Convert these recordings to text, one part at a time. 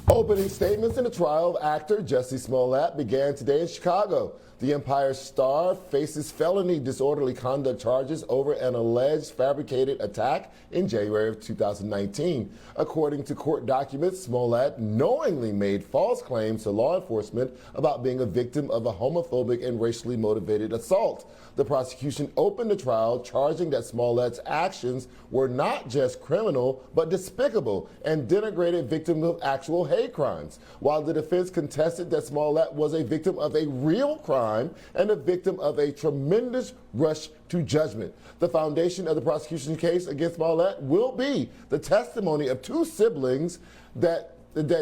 Opening statements in the trial of actor Jussie Smollett began today in Chicago. The Empire star faces felony disorderly conduct charges over an alleged fabricated attack in January of 2019. According to court documents, Smollett knowingly made false claims to law enforcement about being a victim of a homophobic and racially motivated assault. The prosecution opened the trial charging that Smollett's actions were not just criminal, but despicable and denigrated victims of actual hate crimes, while the defense contested that Smollett was a victim of a real crime and a victim of a tremendous rush to judgment. The foundation of the prosecution case against Smollett will be the testimony of two siblings that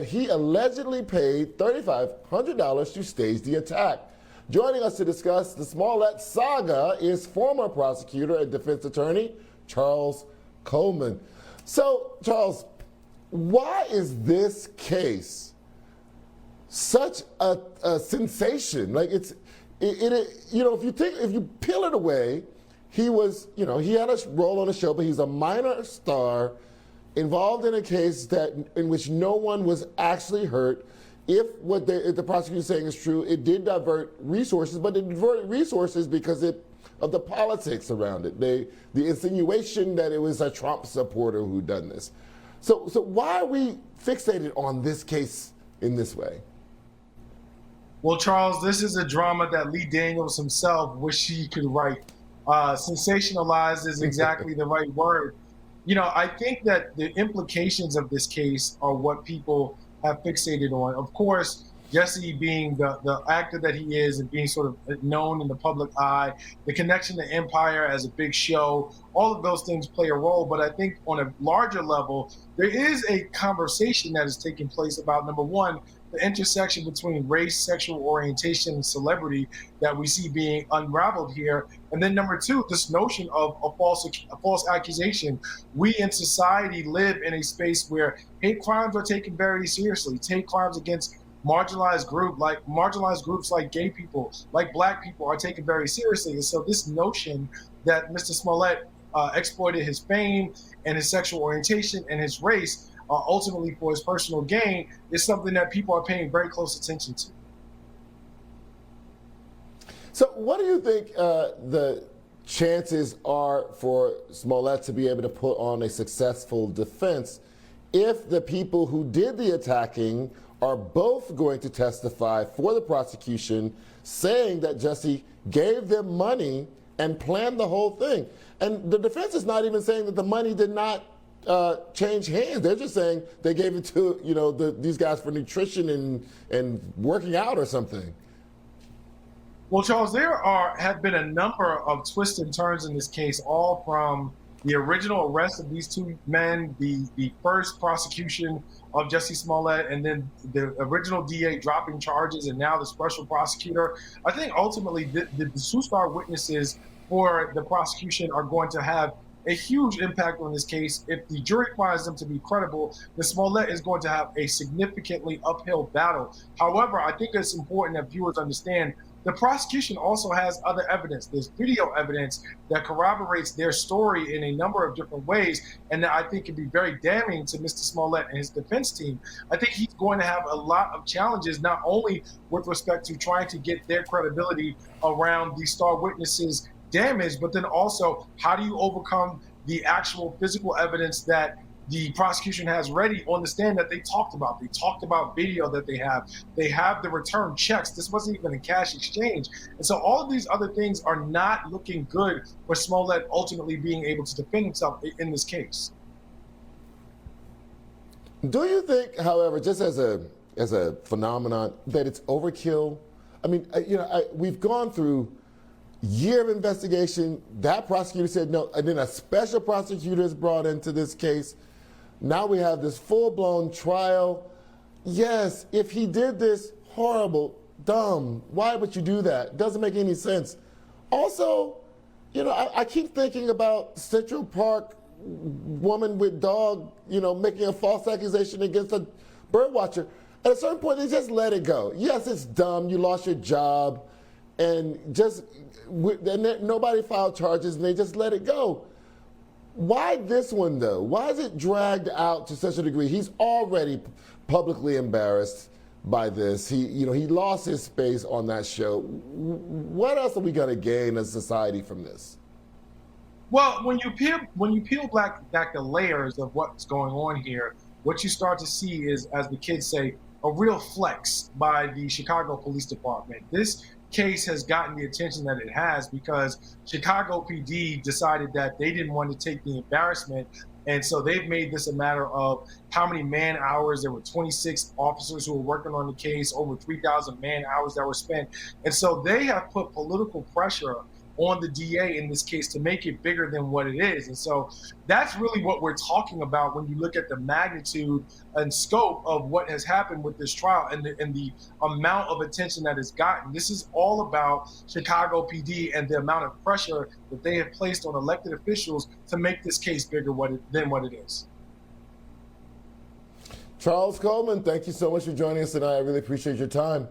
he allegedly paid $3,500 to stage the attack. Joining us to discuss the Smollett saga is former prosecutor and defense attorney Charles Coleman. So, Charles, why is this case such a sensation? Like if you peel it away, he was, he had a role on the show, but he's a minor star involved in a case in which no one was actually hurt. If what the prosecutor is saying is true, it did divert resources, but it diverted resources because of the politics around it. The insinuation that it was a Trump supporter who done this. So why are we fixated on this case in this way? Well, Charles, this is a drama that Lee Daniels himself wished he could write. Sensationalized is exactly the right word. I think that the implications of this case are what people have fixated on. Of course, Jussie being the actor that he is and being sort of known in the public eye, the connection to Empire as a big show, all of those things play a role. But I think on a larger level, there is a conversation that is taking place about, number one, the intersection between race, sexual orientation, and celebrity that we see being unraveled here. And then number two, this notion of a false accusation. We in society live in a space where hate crimes are taken very seriously. Hate crimes against marginalized groups like gay people, like black people are taken very seriously. And so this notion that Mr. Smollett exploited his fame and his sexual orientation and his race ultimately for his personal gain is something that people are paying very close attention to. So what do you think the chances are for Smollett to be able to put on a successful defense if the people who did the attacking are both going to testify for the prosecution, saying that Jussie gave them money and planned the whole thing? And the defense is not even saying that the money did not change hands. They're just saying they gave it to these guys for nutrition and working out or something. Well, Charles, there have been a number of twists and turns in this case, all from the original arrest of these two men, the first prosecution of Jussie Smollett, and then the original DA dropping charges, and now the special prosecutor. I think ultimately the two-star witnesses for the prosecution are going to have a huge impact on this case. If the jury finds them to be credible, the Smollett is going to have a significantly uphill battle. However, I think it's important that viewers understand the prosecution also has other evidence. There's video evidence that corroborates their story in a number of different ways, and that I think can be very damning to Mr. Smollett and his defense team. I think he's going to have a lot of challenges, not only with respect to trying to get their credibility around the star witnesses damage, but then also how do you overcome the actual physical evidence that the prosecution has ready on the stand that they talked about. They talked about video that they have. They have the return checks. This wasn't even a cash exchange. And so all of these other things are not looking good for Smollett ultimately being able to defend himself in this case. Do you think, however, just as a phenomenon, that it's overkill? I mean, we've gone through year of investigation. That prosecutor said no, and then a special prosecutor is brought into this case. Now we have this full-blown trial. Yes, if he did this, horrible, dumb, why would you do that? Doesn't make any sense. Also, I keep thinking about Central Park woman with dog, making a false accusation against a bird watcher. At a certain point, they just let it go. Yes, it's dumb, you lost your job, and nobody filed charges, and they just let it go. Why this one, though? Why is it dragged out to such a degree? He's already publicly embarrassed by this. He lost his space on that show. What else are we going to gain as a society from this? Well, when you peel back the layers of what's going on here, what you start to see is, as the kids say, a real flex by the Chicago Police Department. This case has gotten the attention that it has because Chicago PD decided that they didn't want to take the embarrassment. And so they've made this a matter of how many man hours. There were 26 officers who were working on the case, over 3,000 man hours that were spent. And so they have put political pressure on the DA in this case to make it bigger than what it is. And so that's really what we're talking about when you look at the magnitude and scope of what has happened with this trial and the amount of attention that it's gotten. This is all about Chicago PD and the amount of pressure that they have placed on elected officials to make this case bigger than what it is. Charles Coleman, thank you so much for joining us tonight. I really appreciate your time.